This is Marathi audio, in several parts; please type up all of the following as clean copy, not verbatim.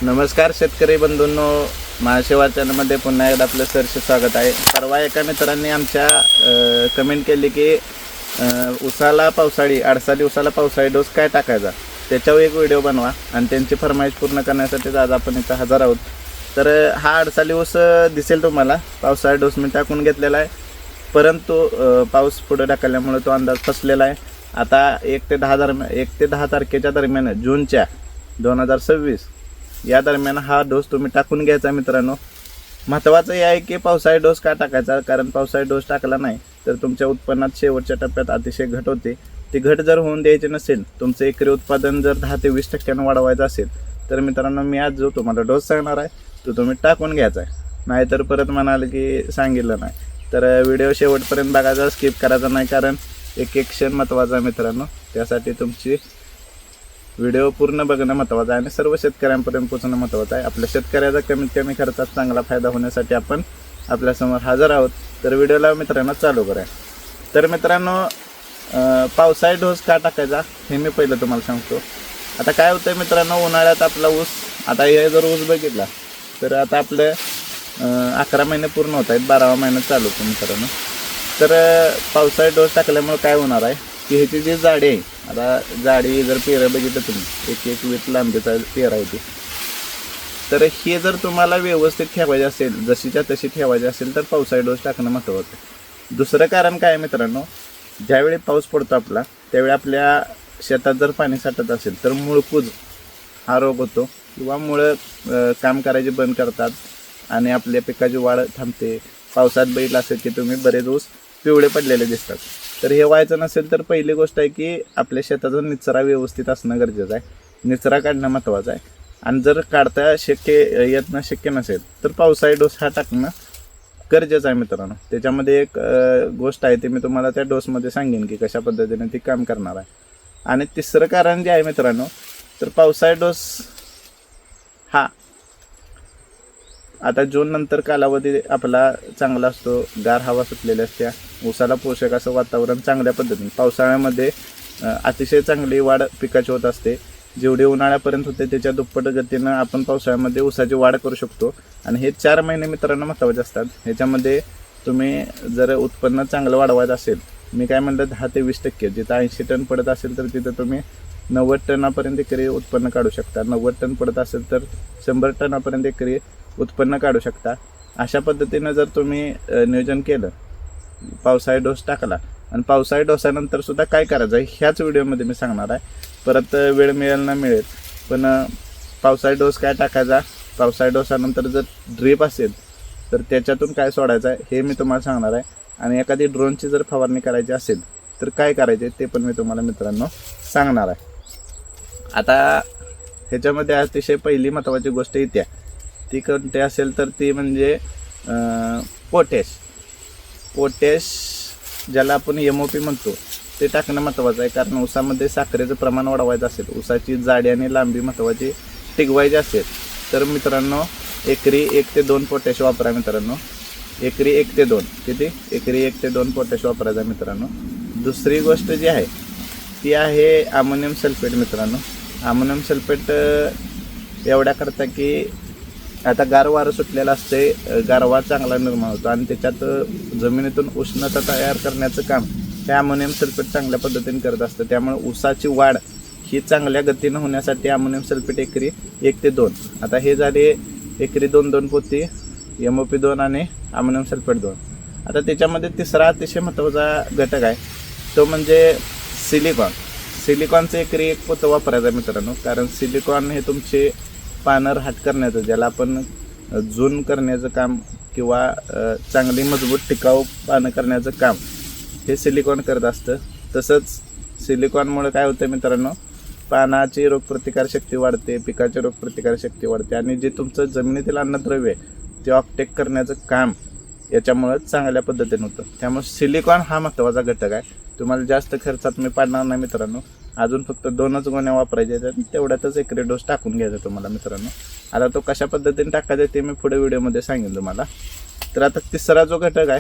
नमस्कार शेतकरी बंधूंनो, महाशिवार चॅनलमध्ये पुन्हा एकदा आपलं सरसे स्वागत आहे. परवा एका मित्रांनी आमच्या कमेंट केली की उसाला पावसाळी 8 दिवसाला पावसाळी डोस काय टाकायचा, त्याच्यावर एक व्हिडिओ बनवा. आणि त्यांची फरमाईश पूर्ण करण्यासाठी आज आपण इथं हजर आहोत. तर हा 8 ऊस दिसेल तुम्हाला. पावसाळी डोस मी टाकून घेतलेला आहे, परंतु पाऊस पुढे ढकलल्यामुळे तो अंदाज फसलेला आहे. आता 1 ते 10 तारखेच्या दरम्यान जूनच्या 2026 या दरम्यान हा डोस तुम्ही टाकून घ्यायचा मित्रांनो. महत्त्वाचं हे आहे की पावसाळी डोस का टाकायचा, कारण पावसाळी डोस टाकला नाही तर तुमच्या उत्पन्नात शेवटच्या टप्प्यात अतिशय घट होते. ती घट जर होऊन द्यायची नसेल, तुमचं एकरी उत्पादन जर 10 ते 20% वाढवायचं असेल, तर मित्रांनो मी आज जो तुम्हाला डोस सांगणार आहे तो तुम्ही टाकून घ्यायचा आहे. नाहीतर परत म्हणाल की सांगितलं नाही. तर व्हिडिओ शेवटपर्यंत बघायचा, स्किप करायचा नाही, कारण एक क्षण महत्त्वाचा आहे मित्रांनो. त्यासाठी तुमची व्हिडिओ पूर्ण बघणं महत्त्वाचं आहे आणि सर्व शेतकऱ्यांपर्यंत पोहोचणं महत्त्वाचं आहे. आपल्या शेतकऱ्याचा कमीत कमी खर्चात चांगला फायदा होण्यासाठी आपण आपल्यासमोर हजर आहोत. तर व्हिडिओला मित्रांनो चालू करूया. तर मित्रांनो, पावसाळी डोस का टाकायचा हे मी पहिलं तुम्हाला सांगतो. आता काय होतं आहे मित्रांनो, उन्हाळ्यात आपला ऊस, आता हे जर ऊस बघितला तर आता आपले 11 महिने पूर्ण होत आहेत, 12वा महिना चालू होतो मित्रांनो. तर पावसाळी डोस टाकल्यामुळे काय होणार आहे की ह्याची जी जाडी आहे, आता जाडी जर पेरं बघितलं तुम्ही, एक वीट लांबीचा पेरा आहे ती, तर हे जर तुम्हाला व्यवस्थित ठेवायचे असेल, जशीच्या तशी ठेवायची असेल, तर पावसाळी डोस टाकणं महत्त्वाचं आहे. दुसरं कारण काय आहे मित्रांनो, ज्यावेळी पाऊस पडतो आपला, त्यावेळी आपल्या शेतात जर पाणी साठत असेल तर मुळकूज हा रोग होतो, किंवा मुळं काम करायचे बंद करतात आणि आपल्या पिकाची वाढ थांबते. पावसात बघितलं असेल की तुम्ही बरेच ऊस पिवळे पडलेले दिसतात. तर हे व्हायचं नसेल तर पहिली गोष्ट आहे की आपल्या शेताचा निचरा व्यवस्थित असणं गरजेचं आहे. निचरा काढणं महत्त्वाचं आहे. आणि जर काढता शक्य नसेल तर पावसाळी डोस हा टाकणं गरजेचं आहे मित्रांनो. त्याच्यामध्ये एक गोष्ट आहे, ती मी तुम्हाला त्या डोसमध्ये सांगेन की कशा पद्धतीने ती काम करणार आहे. आणि तिसरं कारण जे आहे मित्रांनो, तर पावसाळी डोस हा आता जून नंतर कालावधी आपला चांगला असतो, गार हवा सुटलेली असते, ऊसाला पोषक असं वातावरण चांगल्या पद्धतीने पावसाळ्यामध्ये अतिशय चांगली वाढ पिकाची होत असते. जेवढी उन्हाळ्यापर्यंत होते त्याच्या दुप्पट गतीनं आपण पावसाळ्यामध्ये ऊसाची वाढ करू शकतो. आणि हे 4 महिने मित्रांनो महत्त्वाचे असतात. ह्याच्यामध्ये तुम्ही जर उत्पन्न चांगलं वाढवायचं असेल, मी काय म्हणलं 10 ते 20%, जिथं 80 टन पडत असेल तर तिथं तुम्ही 90 टनापर्यंत एकरी उत्पन्न काढू शकता. 90 टन पडत असेल तर 100 टनापर्यंत एकरी उत्पन्न काढू शकता. अशा पद्धतीनं जर तुम्ही नियोजन केलं, पावसाळी डोस टाकला, आणि पावसाळी डोसानंतर सुद्धा काय करायचं आहे ह्याच व्हिडिओमध्ये मी सांगणार आहे. परत वेळ मिळेल ना मिळेल, पण पावसाळी डोस काय टाकायचा, पावसाळी डोसानंतर जर ड्रीप असेल तर त्याच्यातून काय सोडायचं आहे हे मी तुम्हाला सांगणार आहे. आणि एखादी ड्रोनची जर फवारणी करायची असेल तर काय करायचे ते पण मी तुम्हाला मित्रांनो सांगणार आहे. आता ह्याच्यामध्ये अतिशय पहिली महत्त्वाची गोष्ट येत्या, ती कोणती असेल तर ती म्हणजे पोटॅश ज्याला आपण MOP म्हणतो, ते टाकणं महत्त्वाचं आहे. कारण ऊसामध्ये साखरेचं प्रमाण वाढवायचं असेल, ऊसाची जाडी आणि लांबी महत्त्वाची टिकवायची असेल, तर मित्रांनो एकरी 1 ते 2 पोटॅश वापरा मित्रांनो. एकरी 1 ते 2 किती, एकरी 1 ते 2 पोटॅश वापरायचा मित्रांनो. दुसरी गोष्ट जी आहे ती आहे अमोनियम सल्फेट मित्रांनो. अमोनियम सल्फेट एवढ्या करता की आता गार वारं सुटलेलं असते, गारवा चांगला निर्माण होतो आणि त्याच्यात जमिनीतून उष्णता तयार करण्याचं काम हे अमोनियम सल्फेट चांगल्या पद्धतीने करत असतं. त्यामुळे ऊसाची वाढ ही चांगल्या गतीनं होण्यासाठी अमोनियम सल्फेट एकरी 1 ते 2. आता हे झाले एकरी 2 पोती MOP 2 आणि अमोनियम सल्फेट 2. आता त्याच्यामध्ये तिसरा अतिशय महत्त्वाचा घटक आहे, तो म्हणजे सिलिकॉनचं एकरी 1 पोतं वापरायचं मित्रांनो. कारण सिलिकॉन हे तुमचे पानं राहट करण्याचं, ज्याला आपण जून करण्याचं काम किंवा चांगली मजबूत टिकाऊ पानं करण्याचं काम हे सिलिकॉन करत असतं. तसंच सिलिकॉनमुळे काय होतं मित्रांनो, पानाची रोगप्रतिकारशक्ती वाढते, पिकाची रोगप्रतिकारशक्ती वाढते, आणि जे तुमचं जमिनीतील अन्नद्रव्य आहे ते ऑक्टेक करण्याचं काम याच्यामुळं चांगल्या पद्धतीने होतं. त्यामुळे सिलिकॉन हा महत्त्वाचा घटक आहे. तुम्हाला जास्त खर्चात मी पाडणार नाही मित्रांनो. अजून फक्त 2च गोण्या वापरायच्या आहेत, तेवढ्यातच एकरी डोस टाकून घ्यायचा तुम्हाला मित्रांनो. आता तो कशा पद्धतीने टाकायचा ते मी पुढे व्हिडिओमध्ये सांगेन तुम्हाला. तर आता तिसरा जो घटक आहे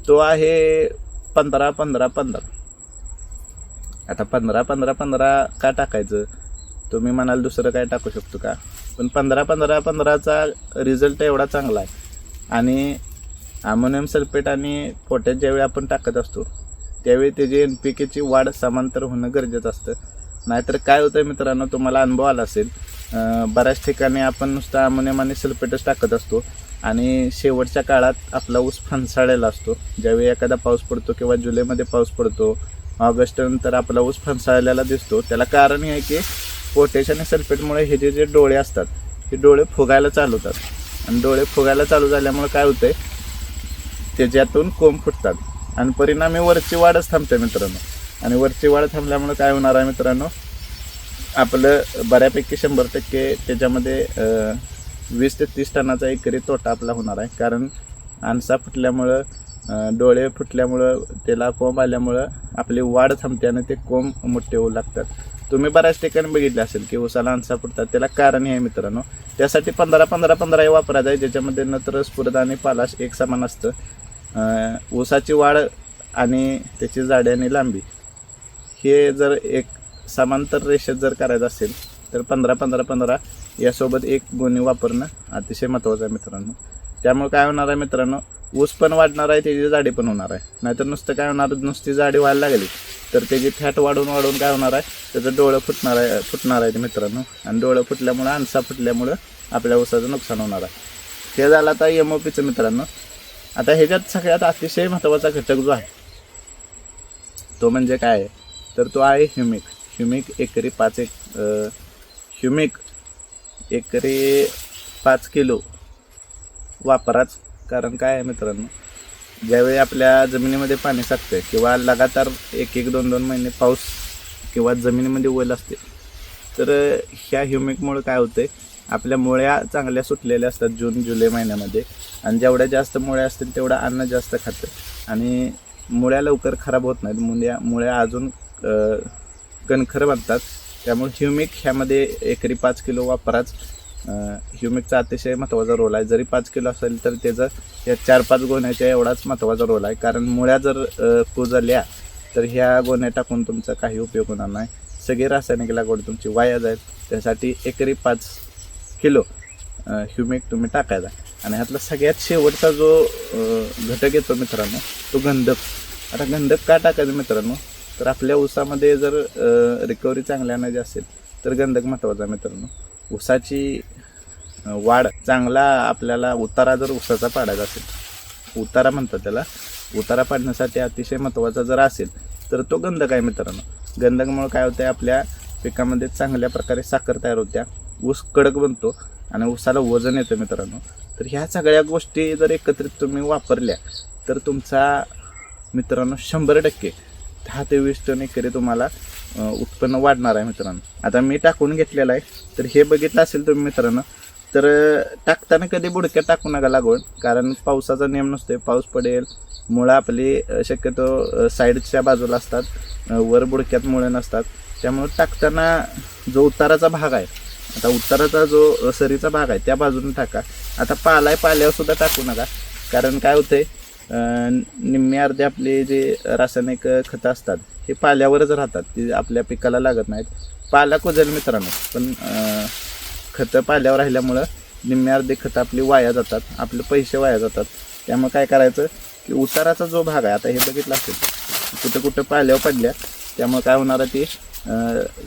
तो आहे 15-15-15. आता 15-15-15 का टाकायचं, तुम्ही म्हणाल दुसरं काय टाकू शकतो का, पण 15-15-15चा रिझल्ट एवढा चांगला आहे. आणि अमोनियम सल्फेट आणि पोटॅश ज्यावेळी आपण टाकत असतो त्यावेळी त्याची NPKची वाढ समांतर होणं गरजेचं असतं. नाहीतर काय होतं मित्रांनो, तुम्हाला अनुभव आला असेल, बऱ्याच ठिकाणी आपण नुसतं अमोनियम आणि सल्फेटच टाकत असतो आणि शेवटच्या काळात आपला ऊस फणसाळलेला असतो. ज्यावेळी एखादा पाऊस पडतो किंवा जुलैमध्ये पाऊस पडतो, ऑगस्ट नंतर आपला ऊस फणसाळलेला दिसतो. त्याला कारण हे आहे की पोटॅश आणि सल्फेटमुळे हे जे डोळे असतात हे डोळे फुगायला चालू होतात. आणि डोळे फुगायला चालू झाल्यामुळे काय होतंय, त्याच्यातून कोंब फुटतात आणि परिणामी वरची वाढच थांबते मित्रांनो. आणि वरची वाढ थांबल्यामुळे काय होणार आहे मित्रांनो, आपलं बऱ्यापैकी 100% त्याच्यामध्ये 20 ते 30 टनाचा एकरी तोटा आपला होणार आहे. कारण आणसा फुटल्यामुळं, डोळे फुटल्यामुळं, त्याला कोंब आल्यामुळं आपली वाढ थांबते आणि ते कोंब मोठे होऊ लागतात. तुम्ही बऱ्याच ठिकाणी बघितले असेल की ऊसाला आणसा फुटतात. त्याला कारण हे आहे मित्रांनो, त्यासाठी 15-15-15 हे वापरायचं आहे, ज्याच्यामध्ये नत्र, स्फुरद आणि पालाश एक समान असतं. ऊसाची वाढ आणि त्याची जाडी आणि लांबी हे जर एक समांतर रेषेत जर करायचं असेल तर 15-15-15 यासोबत एक गोणी वापरणं अतिशय महत्त्वाचं आहे मित्रांनो. त्यामुळे काय होणार आहे मित्रांनो, ऊस पण वाढणार आहे, त्याची जाडी पण होणार आहे. नाहीतर नुसतं काय होणार, नुसती जाडी व्हायला लागली तर त्याची फॅट वाढून काय होणार आहे, त्याचं डोळं फुटणार आहे मित्रांनो. आणि डोळं फुटल्यामुळं, आणसा फुटल्यामुळं आपल्या ऊसाचं नुकसान होणार आहे. हे झालं आता MOPचं मित्रांनो. आता ह्याच्यात सगळ्यात अतिशय महत्त्वाचा घटक जो आहे तो म्हणजे काय आहे, तर तो आहे ह्युमिक एकरी 5 किलो वापराच. कारण काय आहे मित्रांनो, ज्यावेळी आपल्या जमिनीमध्ये पाणी साचते किंवा लगातार 1-2 महिने पाऊस किंवा जमिनीमध्ये ओल असते, तर ह्या ह्युमिकमुळे काय होते, आपल्या मुळ्या चांगल्या सुटलेल्या असतात जून-जुलै महिन्यामध्ये. आणि जेवढ्या जास्त मुळ्या असतील तेवढं अन्न जास्त खातं आणि मुळ्या लवकर खराब होत नाहीत. मुळ्या अजून कणखर बनतात. त्यामुळे ह्युमिक ह्यामध्ये एकरी 5 किलो वापराच. ह्युमिकचा अतिशय महत्त्वाचा रोल आहे. जरी 5 किलो असेल तर त्याचं या 4-5 गोण्याच्या एवढाच महत्त्वाचा रोल आहे. कारण मुळ्या जर कुजल्या तर ह्या गोण्या टाकून तुमचा काही उपयोग होणार नाही. सगळी रासायनिक लागवड तुमची वाया जाईल. त्यासाठी एकरी 5 किलो ह्युमिक तुम्ही टाकायचा. आणि ह्यातला सगळ्यात शेवटचा जो घटक येतो मित्रांनो तो गंधक. आता गंधक का टाकायचं मित्रांनो, तर आपल्या ऊसामध्ये जर रिकव्हरी चांगली आणायची असेल तर गंधक महत्त्वाचा आहे मित्रांनो. ऊसाची वाढ चांगला, आपल्याला उतारा जर ऊसाचा पाडायचा असेल, उतारा म्हणतात त्याला, उतारा पाडण्यासाठी अतिशय महत्त्वाचा जर असेल तर तो गंधक आहे मित्रांनो. गंधकमुळे काय होतं, आपल्या पिकामध्ये चांगल्या प्रकारे साखर तयार होत्या, ऊस कडक बनतो आणि ऊसाला वजन येतं मित्रांनो. तर ह्या सगळ्या गोष्टी जर एकत्रित तुम्ही वापरल्या तर तुमचा मित्रांनो 100% 10 ते 20 टन एकरी तुम्हाला उत्पन्न वाढणार आहे मित्रांनो. आता मी टाकून घेतलेलं आहे, तर हे बघितलं असेल तुम्ही मित्रांनो, तर टाकताना कधी बुडक्यात टाकू नका लागवड. कारण पावसाचा नियम नसतो, पाऊस पडेल, मुळं आपली शक्यतो साईडच्या बाजूला असतात, वर बुडक्यात मुळं नसतात. त्यामुळे टाकताना जो उताराचा भाग आहे, आता उताराचा जो सरीचा भाग आहे त्या बाजूने टाका. आता पाल्यावर सुद्धा टाकू नका. कारण काय होतंय, निम्मी अर्धे आपले जे रासायनिक खतं असतात हे पाल्यावरच राहतात, ते आपल्या पिकाला लागत नाहीत. पाला कुजेल मित्रांनो, पण खतं पाल्यावर राहिल्यामुळं निम्मी अर्धे खतं आपली वाया जातात, आपले पैसे वाया जातात. त्यामुळे काय करायचं की उताराचा जो भाग आहे, आता हे बघितलं असेल कुठं पाल्यावर पडल्या, त्यामुळे काय होणार आहे, ते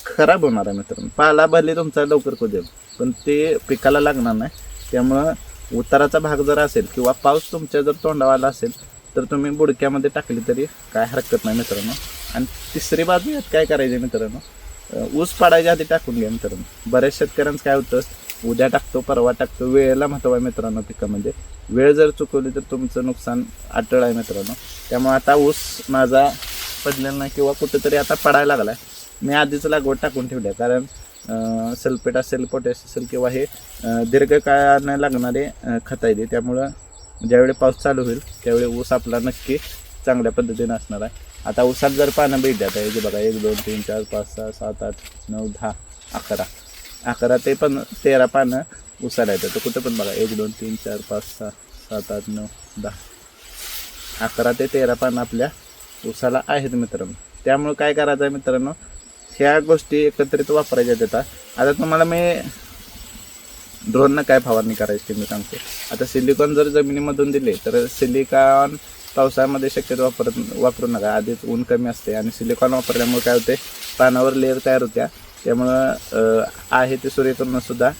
खराब होणार आहे मित्रांनो. पाला भरले तुमचा लवकर कुजेल पण ते पिकाला लागणार नाही. त्यामुळं उताराचा भाग जर असेल किंवा पाऊस तुमच्या जर तोंडावर आला असेल तर तुम्ही बुडक्यामध्ये टाकली तरी काय हरकत नाही मित्रांनो. आणि तिसरी बाजू यात काय करायचे मित्रांनो, ऊस पाडायच्या आधी टाकून घ्या मित्रांनो. बऱ्याच शेतकऱ्यांचं काय होतं, उद्या टाकतो, परवा टाकतो. वेळेला महत्त्व आहे मित्रांनो पिकामध्ये. वेळ जर चुकवली तर तुमचं नुकसान अटळ आहे मित्रांनो. त्यामुळे आता ऊस माझा पडलेला नाही किंवा कुठेतरी आता पडायला लागला आहे. मी आधीच लागवड टाकून ठेवली आहे. कारण सल्फेट असेल, पोटॅश असेल किंवा हे दीर्घकाळानं लागणारे खत आहे. त्यामुळं ज्यावेळी पाऊस चालू होईल त्यावेळी ऊस आपला नक्की चांगल्या पद्धतीने असणार आहे. आता ऊसात जर पानं भेटली, आता हे जे बघा 1 2 3 4 5 6 7 8 9 10 11 ते 13 पानं ऊसाला येतात. तर कुठं पण बघा 1 2 3 4 5 6 7 8 9 10 11 ते 13 पानं आपल्या ऊसाला आहेत मित्रांनो. त्यामुळे काय करायचं आहे मित्रांनो, ह्या गोष्टी एकत्रित वापरायच्या येतात. आता तुम्हाला मी ड्रोननं काय फवारणी करायची ते मी सांगतो. आता सिलिकॉन जर जमिनीमधून दिले तर सिलिकॉन पावसाळ्यामध्ये शक्यतो वापरू नका. आधीच ऊन कमी असते आणि सिलिकॉन वापरल्यामुळे काय होते, पानावर लेअर तयार होत्या. त्यामुळं आहे ते सूर्यकिरणसुद्धा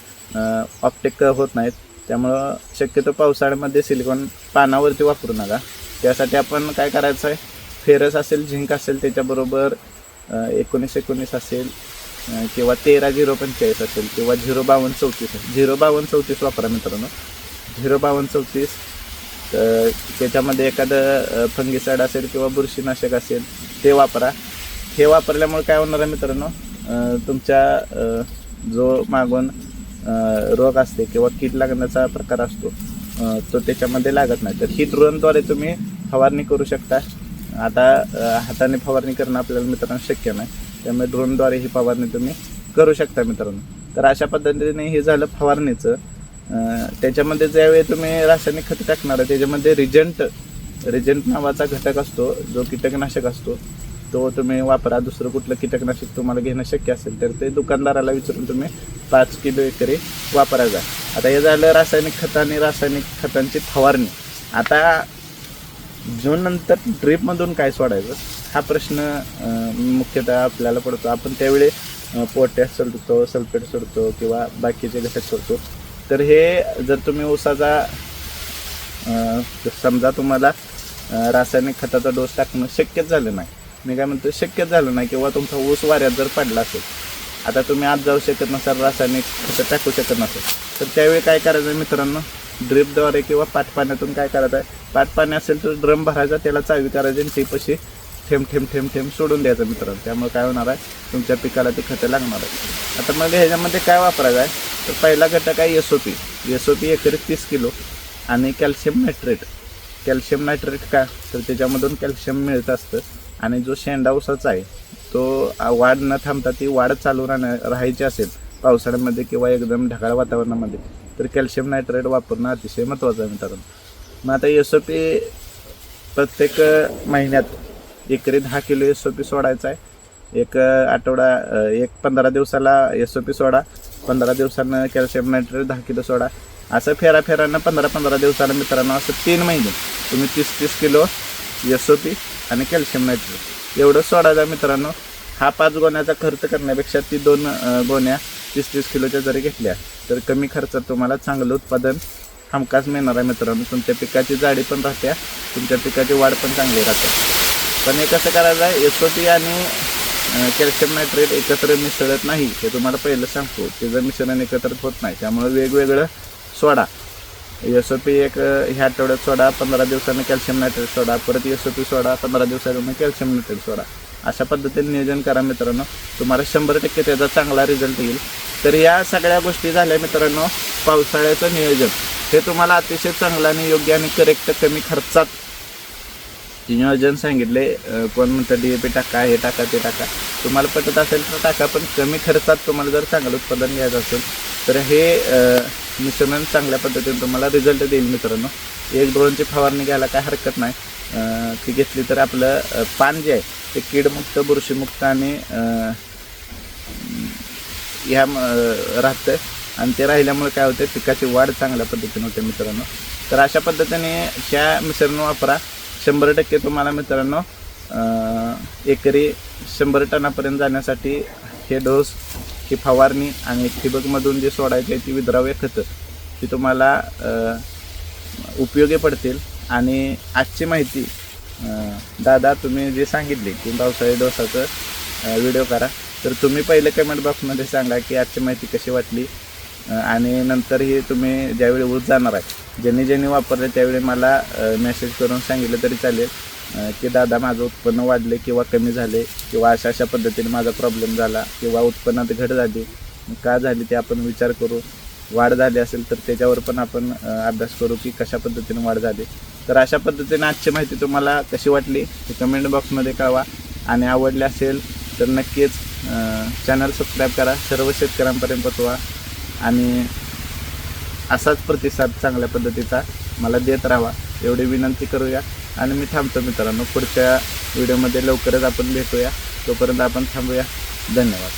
ऑप्टिक होत नाहीत. त्यामुळं शक्यतो पावसाळ्यामध्ये सिलिकॉन पानावरती वापरू नका. त्यासाठी आपण काय करायचं आहे, फेरस असेल, झिंक असेल, त्याच्याबरोबर 19-19 असेल किंवा 13-0-45 असेल किंवा 0-52-34 0-52-34 वापरा मित्रांनो. 0-52-34 त्याच्यामध्ये एखादं फंगिसाईड असेल किंवा बुरशीनाशक असेल ते वापरा. हे वापरल्यामुळे काय होणार आहे मित्रांनो, तुमच्या जो मागून रोग असते किंवा कीड लागण्याचा प्रकार असतो तो त्याच्यामध्ये लागत नाही. तर ही ड्रोनद्वारे तुम्ही फवारणी करू शकता. आता हाताने फवारणी करणं आपल्याला मित्रांनो शक्य नाही, त्यामुळे ड्रोनद्वारे ही फवारणी तुम्ही करू शकता मित्रांनो. तर अशा पद्धतीने हे झालं फवारणीचं. त्याच्यामध्ये ज्यावेळी तुम्ही रासायनिक खत टाकणार आहे त्याच्यामध्ये रिजंट नावाचा घटक असतो, जो कीटकनाशक असतो, तो तुम्ही वापरा. दुसरं कुठलं कीटकनाशक तुम्हाला घेणं शक्य असेल तर ते दुकानदाराला विचारून तुम्ही 5 किलो एकरी वापरायचा. आता हे झालं रासायनिक खत आणि रासायनिक खतांची फवारणी. आता जून नंतर ड्रीपमधून काय सोडायचं हा प्रश्न मुख्यतः आपल्याला पडतो. आपण त्यावेळी पोटॅश सोडतो, सल्फेट सोडतो किंवा बाकीचे घटक सोडतो. तर हे जर तुम्ही ऊसाचा समजा तुम्हाला रासायनिक खताचा डोस टाकणं शक्यच झालं नाही, मी काय म्हणतो शक्यच झालं नाही, किंवा तुमचा ऊस वाऱ्यात जर पडला असेल, आता तुम्ही आज जाऊ शकत नसाल, रासायनिक खतं टाकू शकत नसेल, तर त्यावेळी काय करायचं मित्रांनो, ड्रिपद्वारे किंवा पाटपाण्यातून काय करायचं आहे, पाटपाणी असेल तर ड्रम भरायचा, त्याला चावी करायची आणि टीपशी थेंब थेंब थेंब थेंब सोडून द्यायचं मित्रांनो. त्यामुळे काय होणार आहे, तुमच्या पिकाला ती खतं लागणार आहे. आता मग ह्याच्यामध्ये काय वापरायचं आहे, तर पहिला घटक आहे SOP एकरी 30 किलो आणि कॅल्शियम नायट्रेट का, तर त्याच्यामधून कॅल्शियम मिळत असतं. आणि जो शेंडा ऊसाचा आहे तो वाढ न थांबता ती वाढ चालू राहायची असेल पावसाळ्यामध्ये किंवा एकदम ढगाळ वातावरणामध्ये, तर कॅल्शियम नायट्रेट वापरणं अतिशय महत्त्वाचं आहे मित्रांनो. मग आता SOP प्रत्येक महिन्यात एकरी 10 किलो SOP सोडायचा आहे. एक 15 दिवसाला SOP सोडा, 15 दिवसानं कॅल्शियम नायट्रेट 10 किलो सोडा. असं फेरानं 15 दिवसाला मित्रांनो असं 3 महिने तुम्ही 30 किलो SOP आणि कॅल्शियम नायट्रेट एवढं सोडायचं मित्रांनो. हा 5 गोण्याचा खर्च करण्यापेक्षा ती 2 गोण्या 30 किलोच्या जरी घेतल्या तर कमी खर्चात तुम्हाला चांगलं उत्पादन हमखास मिळणार आहे मित्रांनो. तुमच्या पिकाची जाडी पण राहत्या, तुमच्या पिकाची वाढ पण चांगली राहते. पण हे कसं करायचं आहे, SOP आणि कॅल्शियम नायट्रेट एकत्र मिसळत नाही, हे तुम्हाला पहिलं सांगतो. त्याचं मिश्रण एकत्रित होत नाही, त्यामुळे वेगवेगळं सोडा. SOP एक ह्या आठवड्यात सोडा, 15 दिवसानं कॅल्शियम नायट्रेट सोडा, परत SOP सोडा, 15 दिवसानं कॅल्शियम नायट्रेट सोडा. अशा पद्धतीने नियोजन करा मित्रांनो, तुम्हाला 100% त्याचा चांगला रिझल्ट येईल. तर या सगळ्या गोष्टी झाल्या मित्रांनो पावसाळ्याचं नियोजन. हे तुम्हाला अतिशय चांगलं आणि योग्य आणि करेक्ट कमी खर्चात नियोजन सांगितले. कोण म्हणतं DAP टाका, हे टाका, ते टाका, तुम्हाला पटत असेल तर टाका, पण कमी खर्चात तुम्हाला जर चांगलं उत्पादन घ्यायचं असेल तर हे मिश्रण चांगल्या पद्धतीने तुम्हाला रिझल्ट देईल मित्रांनो. एक ड्रोनची फवारणी घ्यायला काय हरकत नाही. ती घेतली तर आपलं पान जे आहे ते कीडमुक्त, बुरशीमुक्त आणि ह्या राहतं, आणि ते राहिल्यामुळे काय होते, पिकाची वाढ चांगल्या पद्धतीने होते मित्रांनो. तर अशा पद्धतीने ह्या मिश्रण वापरा. 100% तुम्हाला मित्रांनो एकरी 100 टनापर्यंत जाण्यासाठी हे डोस, ही फवारणी आणि ठिबकमधून जे सोडायचे ती विद्राव्य खतं ती तुम्हाला उपयोगी पडतील. आणि आजची माहिती दादा तुम्ही जे सांगितले की पावसाळी डोसाचं व्हिडिओ करा, तर तुम्ही पहिले कमेंट बॉक्समध्ये सांगा की आजची माहिती कशी वाटली. आणि नंतरही तुम्ही ज्यावेळी ऊस जाणार आहे, ज्यांनी वापरले त्यावेळी मला मेसेज करून सांगितलं तरी चालेल की दादा माझं उत्पन्न वाढले किंवा कमी झाले, किंवा अशा पद्धतीने माझा प्रॉब्लेम झाला, किंवा उत्पन्नात घट झाली, का झाली ते आपण विचार करू. वाढ झाली असेल तर त्याच्यावर पण आपण अभ्यास करू की कशा पद्धतीने वाढ झाली. तर अशा पद्धतीने आजची माहिती तुम्हाला कशी वाटली ते कमेंट बॉक्समध्ये कळवा. आणि आवडले असेल तर नक्कीच चॅनल सबस्क्राईब करा, सर्व शेतकऱ्यांपर्यंत पोचवा आणि असाच प्रतिसाद चांगल्या पद्धतीचा मला देत राहावा एवढी विनंती करूया. आणि मी थांबतो मित्रांनो, पुढच्या व्हिडिओमध्ये लवकरच आपण भेटूया. तोपर्यंत आपण थांबूया. धन्यवाद.